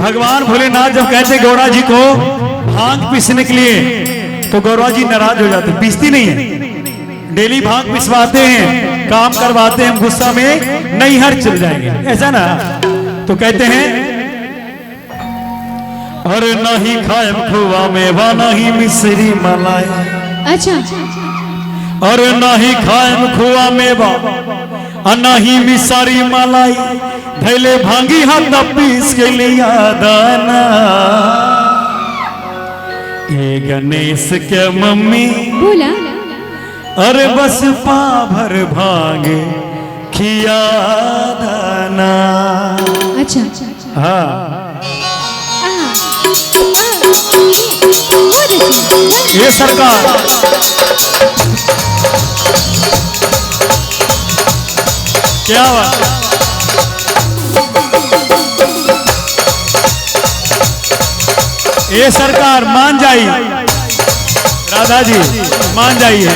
भगवान भोलेनाथ जब कहते गौरा जी को भांग पीसने के लिए तो गौरा जी नाराज हो जाते, पीसती नहीं है। डेली भांग पिसवाते हैं, काम करवाते हैं, गुस्सा में नहीं हर चल जाएंगे, ऐसा ना। तो कहते हैं अरे नहीं खाएम खुआ मेवा नहीं मिश्री मलाई। अच्छा अरे नहीं खाएम खुआ मेवा नहीं मिश्री मलाई, धैले भांगी हाथ पीस के लिया दाना। ये गणेश के मम्मी बोला अरे बस पाभर भांगे खिया दाना। अच्छा हाँ ये सरकार क्या बात, ये सरकार मान जाइए, राधा जी मान जाइए।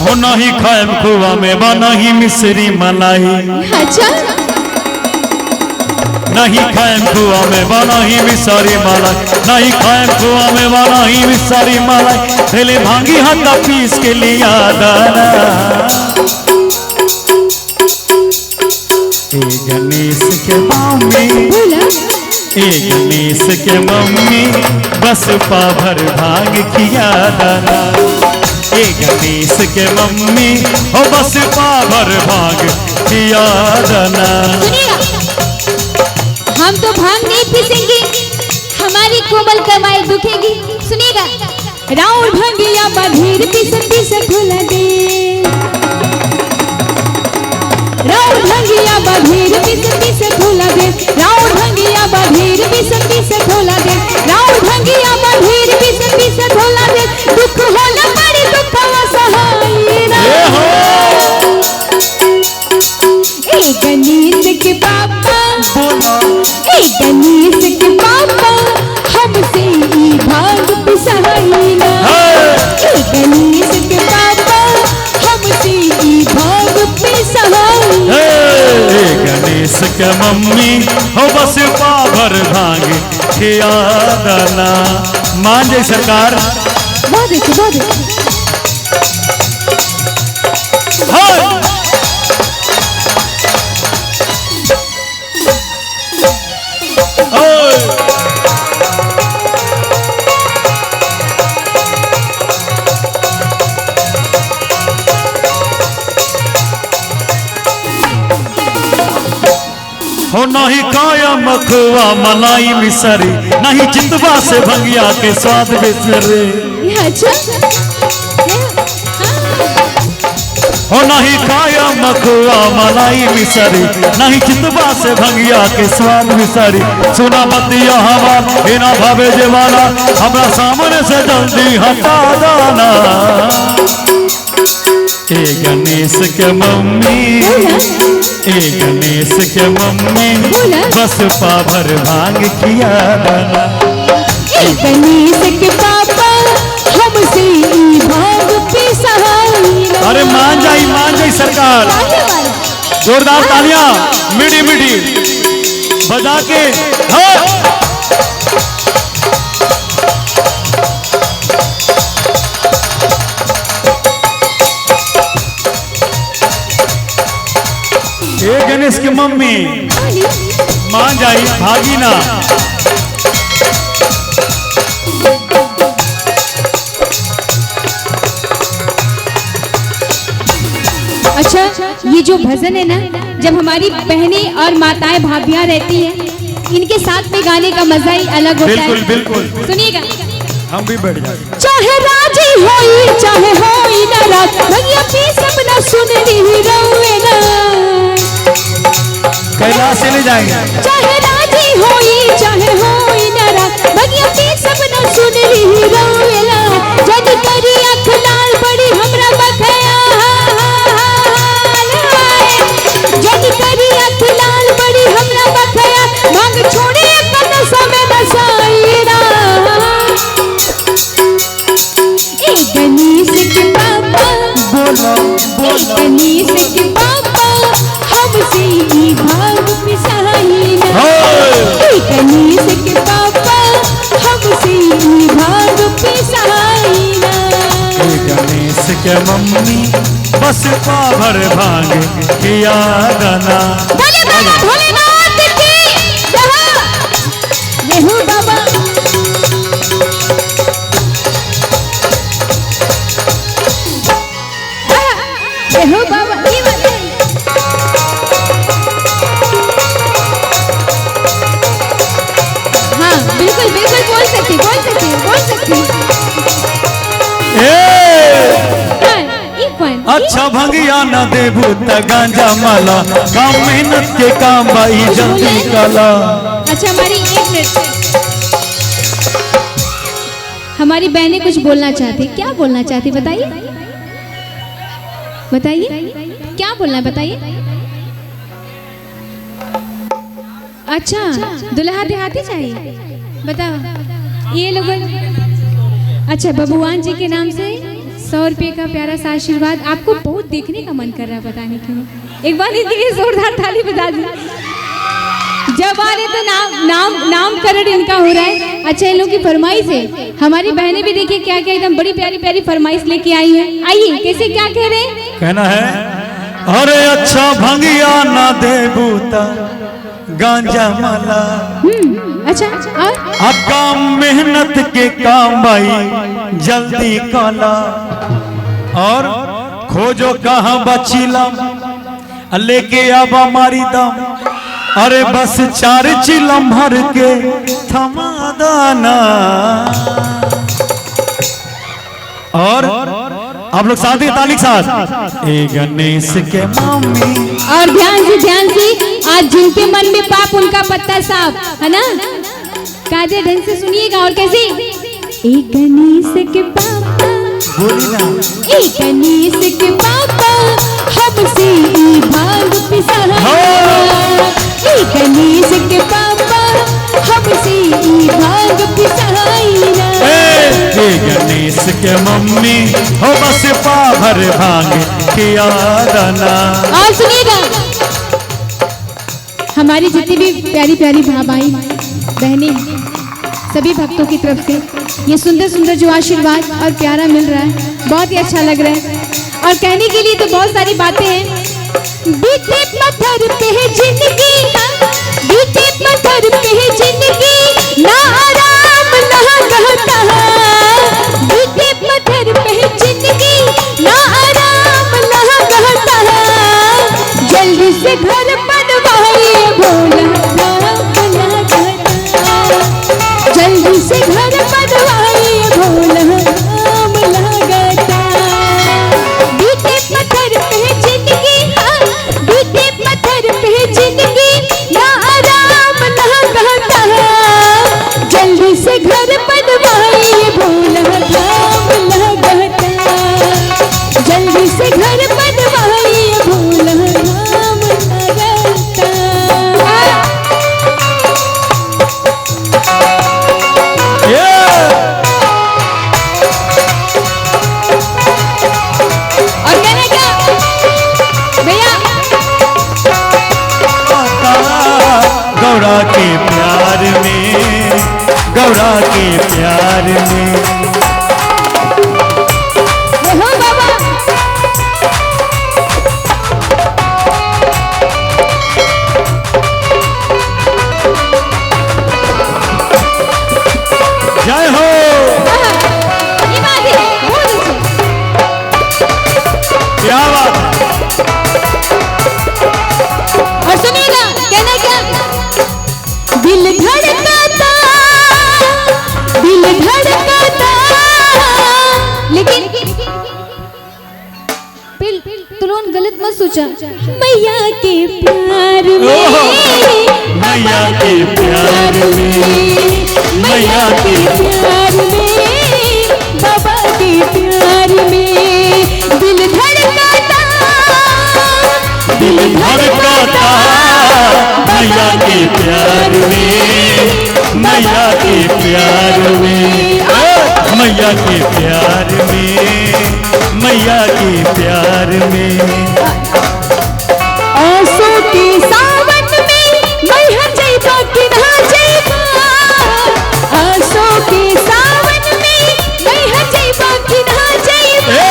हो नहीं खाएम खुआ मेवा नहीं मिश्री मलाई। अच्छा नहीं खाएम खुआ मेवा नहीं मिश्री मलाई, नहीं खाएम खुआ मेवा नहीं मिश्री मलाई, पहले भांगी हाथ पीस के लिया दाना। ए गणेश के मम्मी बोला ए गणेश के मम्मी बस पाभर भांग खिया दाना। ए गणेश के मम्मी हो बस पाभर भांग खिया दाना। हम तो भांग नहीं पीसेंगे, हमारी कोमल कमाई दुखेगी। सुनिएगा, राउर भंगिया बधीर पीसन पीसन भुला दे, राउर भंगिया बधीर पीसन पीसन भुला दे, राउर भंगिया बधीर पीसन पीसन भुला दे, राउर भंगिया बधीर पीसन पीसन भुला दे। दुख होला बड़ी दुखवा सहाय ना। ए गणेश के पापा ए गणेश के पापा हमसे ई भांग पिसाई ना। ए गणेश के पापा हमसे ई भांग पिसाई। ए गणेश के मम्मी हो बस पाभर भांग खिया दाना। मान जाए सरकार। बहुत अच्छी बहुत अच्छी। हो नहीं काया मखुआ मलाई मिसरी, नहीं चितवा से भंगिया के स्वाद बिसरे। अच्छा हो नहीं काया मखुआ मलाई मिसरी, नहीं चितवा से भंगिया के स्वाद बिसरी। सुना बतिया हवा बिना भावे जेवाला, हमरा सामने से जल्दी हटा दाना। ए गणेश के मम्मी ए गणेश के मम्मी बस पाभर भांग खिया दाना। ए गणेश के पापा हमसे ई भांग पिसाई ना। अरे मान जाई सरकार। जोरदार तालियां मीठी मीठी बजा के। ए गणेश की मम्मी मान जाई, भागी ना। अच्छा ये जो भजन है ना, जब हमारी बहनें और माताएं भाभियां रहती हैं, इनके साथ में गाने का मजा ही अलग होता है। बिल्कुल बिल्कुल। सुनिएगा, हम भी बैठ जाए। चाहे राजी होई चाहे होई नाराज, भैया पी सब ना सुन रही रहुए ना। कैलाश से ले जाएंगे। चाहे राजी होई चाहे होई नाराज, भैया पी सब ना सुन रही रहुए ना। जद करी अख लाल बड़ी हमरा बखया, जद करी अख लाल बड़ी हमरा बखया, मांग छोड़े अपन समय नसाई ना। ए गणेश के पापा के मम्मी बस पाभर भांग किया दाना। बोले बाबा भोलेनाथ की जय। रेहू बाबा रेहू बाबा ये बताइए। हाँ बिल्कुल बिल्कुल बोल सकती बोल सकती बोल सकती। अच्छा भंगिया न देबू त गांजा माला, काम मेहनत के काम भाई जल्दी काला। अच्छा हमारी 1 मिनट, हमारी बहनें कुछ बोलना चाहती, क्या बोलना चाहती बताइए बताइए क्या बोलना है बताइए। अच्छा दुल्हा देहाती चाहिए बताओ ये लोग। अच्छा भगवान जी के नाम से 100 रुपये का प्यारा सा आशीर्वाद। आपको बहुत देखने का मन कर रहा है पता नहीं क्यों। एक बार इनके लिए जोरदार ताली बजा दी। जब आ रहे तो नामकरण इनका हो रहा है। अच्छा इन लोगों की फरमाइश है। हमारी बहनें भी देखिए क्या क्या एकदम बड़ी प्यारी प्यारी फरमाइश लेके आई है। आइए कैसे क्या कह रहे हैं। कहना है अरे अच्छा भंगिया ना देबू त गांजा माला। अच्छा और अब काम मेहनत के काम भाई जल्दी काला। और खोजो कहाँ बचीला लेके अब हमारी दम। अरे बस 4 चिलम भर के थमा दाना। और आप लोग साथ ही ताली के साथ ए गणेश के मम्मी। और ध्यान से आज जिनके मन में पाप उनका पत्ता साफ है ना। काजे ढंग से सुनिएगा। और कैसे एक गणेश के पापा बोली ना। एक गणेश के पापा हमसे ई भांग पिसाया। एक गणेश के पापा हमसे ई भांग पिसाया। ए गणेश के मम्मी हो बस पाभर भांग किया दाना। और सुनिएगा हमारी जितनी भी प्यारी प्यारी भाई बहनें सभी भक्तों की तरफ से ये सुंदर सुंदर जो आशीर्वाद और प्यारा मिल रहा है बहुत ही अच्छा लग रहा है। और कहने के लिए तो बहुत सारी बातें हैं। बीते पत्थर पे है जिंदगी, बीते पत्थर पे है जिंदगी, ना आराम ना कहता है। बीते पत्थर पे है जिंदगी, ना आराम ना कहता है। जल्दी से घर बनवाइए भोला भोला कहता। जल्दी से घर बनवाइए भोला नाम लगता। बीते पत्थर पे जिंदगी, बीते पत्थर पे जिंदगी, ना आराम ना कहता है। जल्दी से घर बनवाइए भोला नाम लगता। जल्दी से घर बनवाइए भोला नाम लगता। गौरा के प्यार में, गौरा के प्यार में। बाबा जय हो। ये बात है बहुत क्या बात। और सुनिएगा कहना क्या। दिल धड़काता, दिल धड़काता, लेकिन तुरंत गलत मत सोचा। मैया के प्यार में, मैया के प्यार में, मैया के प्यार में, बाबा के प्यार में। दिल धड़काता, दिल धड़काता मैया के प्यार में, मैया के प्यार में, मैया के प्यार में, मैया के प्यार में। आंसू के सावन में मैया जइबा कि ना जइबा। आंसू के सावन में मैया जइबा कि ना जइबा।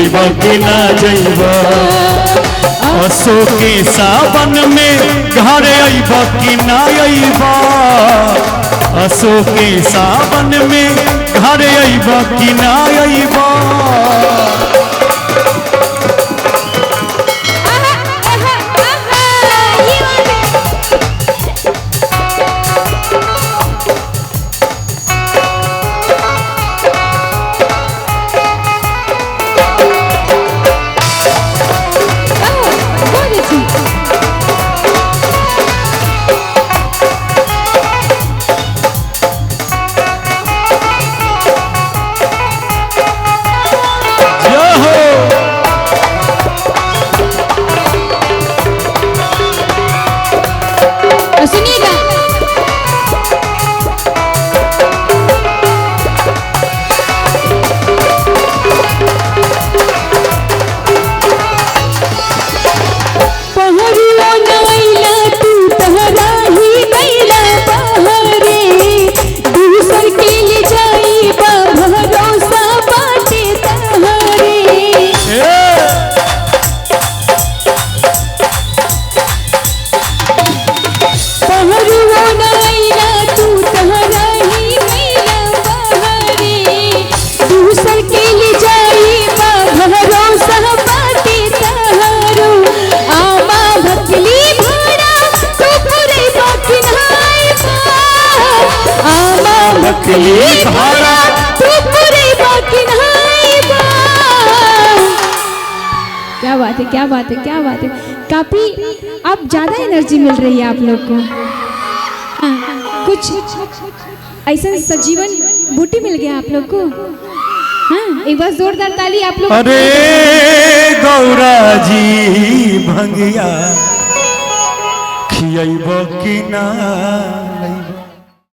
जइब कि ना जइब असो के सावन में घर अइब कि ना अइब असो के सावन में घर अइब कि ना अइब क्या बात है, क्या बात है, क्या बात है। काफी अब ज्यादा एनर्जी मिल रही है आप लोग को। कुछ ऐसा सजीवन बूटी मिल गया आप लोग को। हाँ, एक बार जोरदार ताली आप लोग। अरे गौरा जी भंगिया खियाइब कि ना